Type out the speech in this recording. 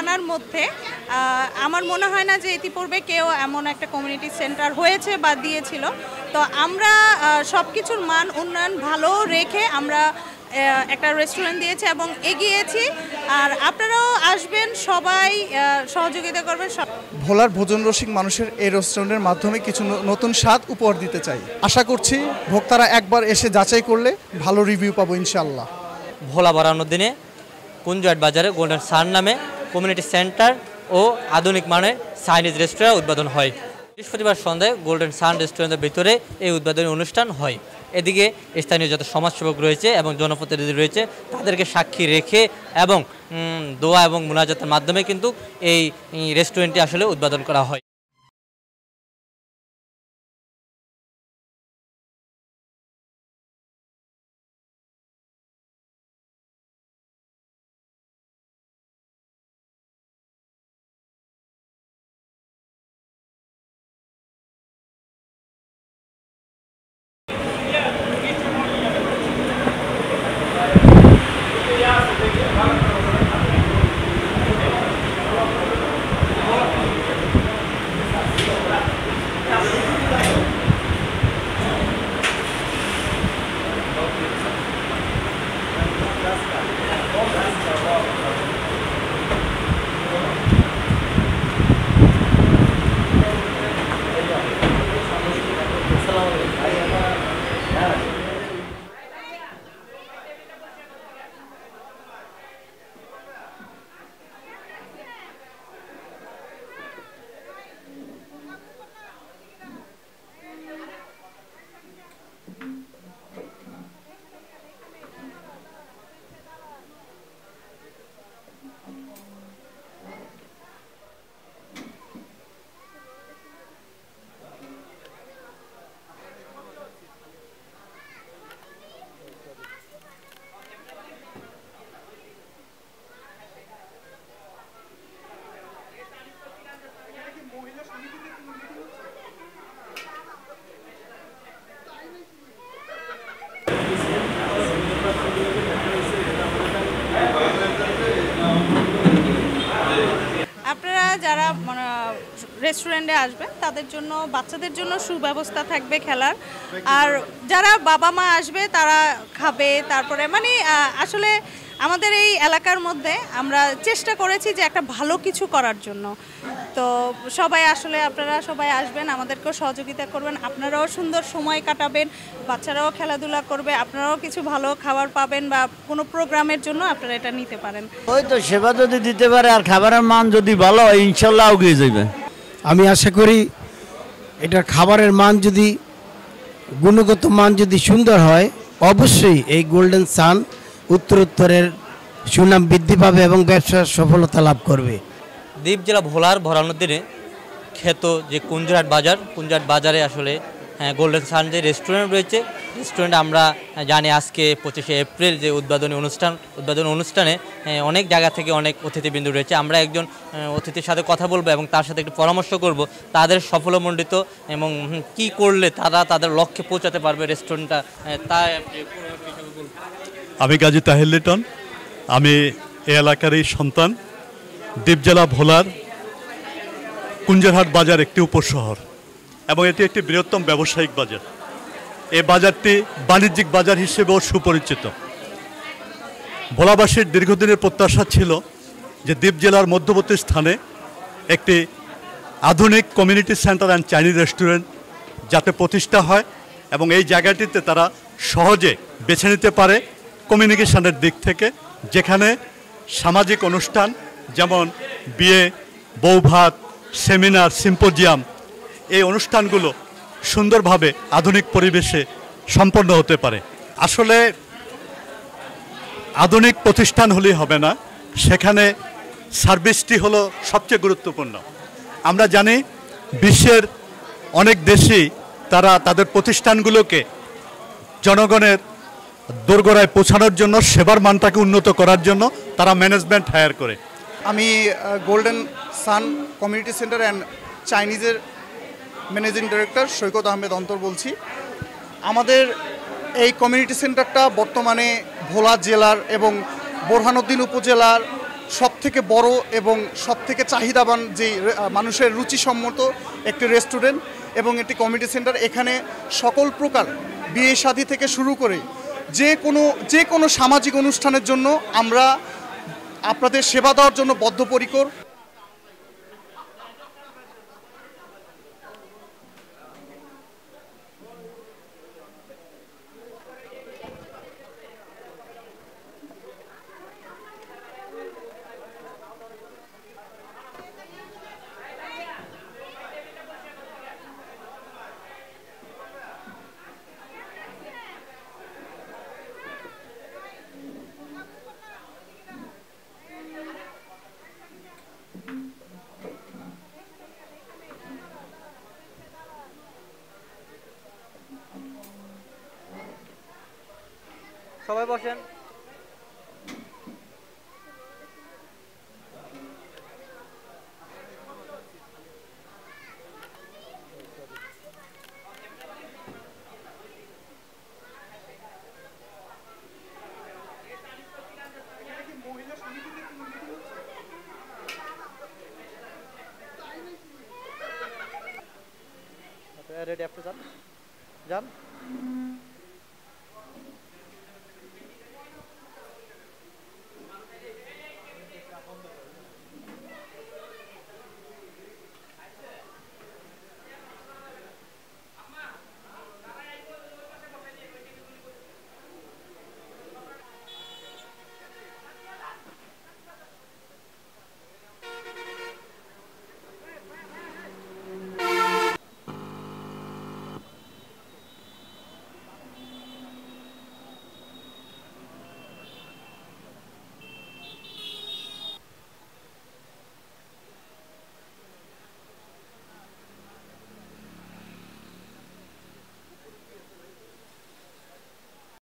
থানার মধ্যে আমার মনে হয় না যে ইতিপূর্বে কেউ এমন একটা কমিউনিটি সেন্টার হয়েছে বা দিয়েছিল। তো আমরা সব কিছুর মান উন্নয়ন ভালো রেখে আমরা একটা রেস্টুরেন্ট দিয়েছি এবং এগিয়েছি। আর আপনারাও আসবেন, সবাই সহযোগিতা করবেন। ভোলার ভোজন রসিক মানুষের এই রেস্টুরেন্টের মাধ্যমে কিছু নতুন স্বাদ উপহার দিতে চাই। আশা করছি ভোক্তারা একবার এসে যাচাই করলে ভালো রিভিউ পাবো ইনশাআল্লাহ। ভোলা বাড়ানোর দিনে কুঞ্জহাট বাজারে গোল্ডেন সান নামে কমিউনিটি সেন্টার ও আধুনিক মানের চাইনিজ রেস্টুরেন্ট উদ্বোধন হয়। বৃহস্পতিবার সন্ধ্যায় গোল্ডেন সান রেস্টুরেন্টের ভিতরে এই উদ্বোধনী অনুষ্ঠান হয়। এদিকে স্থানীয় যত সমাজসেবক রয়েছে এবং জনপ্রতিনিধি রয়েছে তাদেরকে সাক্ষী রেখে এবং দোয়া এবং মুনাজাতের মাধ্যমে কিন্তু এই রেস্টুরেন্টটি আসলে উদ্বোধন করা হয়। যারা রেস্টুরেন্টে আসবেন তাদের জন্য, বাচ্চাদের জন্য সুব্যবস্থা থাকবে খেলার। আর যারা বাবা মা আসবে তারা খাবে। তারপরে আসলে আমাদের এই এলাকার মধ্যে আমরা চেষ্টা করেছি যে একটা ভালো কিছু করার জন্য। তো সবাই আসলে আপনারা সবাই আসবেন, আমাদেরকেও সহযোগিতা করবেন, আপনারাও সুন্দর সময় কাটাবেন, বাচ্চারাও খেলাধুলা করবে, আপনারাও কিছু ভালো খাবার পাবেন বা কোনো প্রোগ্রামের জন্য আপনারা এটা নিতে পারেন। ওই তো সেবা যদি দিতে পারে আর খাবারের মান যদি ভালো হয় ইনশাল্লাহ এগিয়ে যাবে। আমি আশা করি এটার খাবারের মান যদি, গুণগত মান যদি সুন্দর হয়, অবশ্যই এই গোল্ডেন সান উত্তরোত্তরের সুনাম বৃদ্ধি পাবে এবং ব্যবসার সফলতা লাভ করবে। দ্বীপ জেলা ভোলার ভরানোর দিনে খ্যাত যে কুঞ্জহাট বাজারে আসলে গোল্ডেন সান যে রেস্টুরেন্ট রয়েছে, রেস্টুরেন্ট আমরা জানি আজকে 25শে এপ্রিল যে উদ্বোধনী অনুষ্ঠানে অনেক জায়গা থেকে অনেক অতিথিবৃন্দ রয়েছে। আমরা একজন অতিথির সাথে কথা বলবো এবং তার সাথে একটু পরামর্শ করব তাদের সফলমণ্ডিত এবং কি করলে তারা তাদের লক্ষ্যে পৌঁছাতে পারবে রেস্টুরেন্টটা। তাই আমি গাজী তাহির লিটন, আমি এই এলাকারই সন্তান। দ্বীপ জেলা ভোলার কুঞ্জহাট বাজার একটি উপশহর এবং এটি একটি বৃহত্তম ব্যবসায়িক বাজার। এই বাজারটি বাণিজ্যিক বাজার হিসেবেও সুপরিচিত। ভোলাবাসীর দীর্ঘদিনের প্রত্যাশা ছিল যে দ্বীপ জেলার মধ্যবর্তী স্থানে একটি আধুনিক community center and Chinese restaurant যাতে প্রতিষ্ঠা হয় এবং এই জায়গাটিতে তারা সহজে বেছে নিতে পারে কমিউনিকেশনের দিক থেকে, যেখানে সামাজিক অনুষ্ঠান যেমন বিয়ে, বৌভাত, সেমিনার, সিম্পোজিয়াম, এই অনুষ্ঠানগুলো সুন্দরভাবে আধুনিক পরিবেশে সম্পন্ন হতে পারে। আসলে আধুনিক প্রতিষ্ঠান হলেই হবে না, সেখানে সার্ভিসটি হলো সবচেয়ে গুরুত্বপূর্ণ। আমরা জানি বিশ্বের অনেক দেশই তারা তাদের প্রতিষ্ঠানগুলোকে জনগণের দোরগোড়ায় পৌঁছানোর জন্য, সেবার মানটাকে উন্নত করার জন্য তারা ম্যানেজমেন্ট হায়ার করে। আমি golden sun community center and চাইনিজের ম্যানেজিং ডাইরেক্টর সৈকত আহমেদ অন্তর বলছি। আমাদের এই কমিউনিটি সেন্টারটা বর্তমানে ভোলা জেলার এবং বোরহানউদ্দিন উপজেলার সবথেকে বড় এবং সবথেকে চাহিদাবান যে মানুষের রুচিসম্মত একটি রেস্টুরেন্ট এবং একটি কমিউনিটি সেন্টার। এখানে সকল প্রকার বিয়ে শাদী থেকে শুরু করে যে কোনো সামাজিক অনুষ্ঠানের জন্য আমরা আপনাদের সেবা দেওয়ার জন্য বদ্ধপরিকর। সবাই বসেন। রেডি, আপনি যান যান।